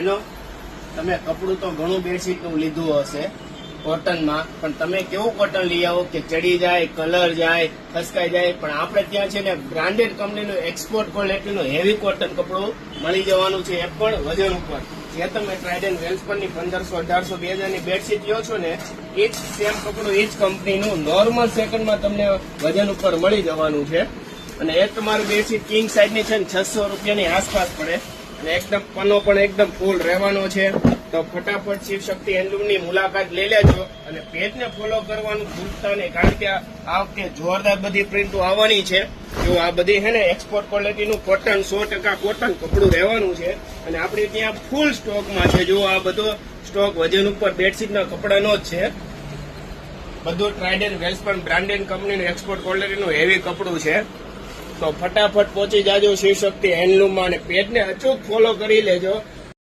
એનો તમે કપડું તો ઘણું બેડશીટનું લીધું હશે કોટનમાં, પણ તમે કેવું કોટન લઈ આવો કે ચડી જાય, કલર જાય, ખસકાઈ જાય, પણ આપણે ત્યાં છે ને બ્રાન્ડેડ કંપનીનું એક્સપોર્ટ ક્વોલિટીનું હેવી કોટન કપડું મળી જવાનું છે, એ પણ વજન ઉપર. જે તમે ટ્રાઇડન્ટ વેલ્સપનની 1500, 1800, 2000ની બેડશીટ લ્યો છો ને, એ જ સેમ કપડું એ જ કંપનીનું નોર્મલ સેકન્ડમાં તમને વજન ઉપર મળી જવાનું છે. અને એક તમારું બેડશીટ કિંગ સાઇઝની છે ને 600 રૂપિયાની આસપાસ પડે, અને એકદમ પનો પણ એકદમ ફૂલ રહેવાનો છે. તો ફટાફટ શિવ શક્તિ હેન્ડલૂમની મુલાકાત લઈ લેજો અને પેજને ફોલો કરવાનું ભૂલતા નહીં, કારણ કે આ વખતે જોરદાર બધી પ્રિન્ટો આવવાની છે. જો આ બધી છે ને એક્સપોર્ટ ક્વોલિટીનું કોટન 100% કોટન કપડું રહેવાનું છે, અને આપણે ત્યાં ફૂલ સ્ટોકમાં છે. જો આ બધો સ્ટોક વજન ઉપર બેડશીટના કપડાનો જ છે. બધું ટ્રાઇડન્ટ વેલ્સપન બ્રાન્ડેડ કંપનીનું એક્સપોર્ટ ક્વોલિટીનું હેવી કપડું છે. તો ફટાફટ પહોંચી જાજો શિવશક્તિ હેન્ડલૂમમાં અને પેજને અચૂક ફોલો કરી લેજો.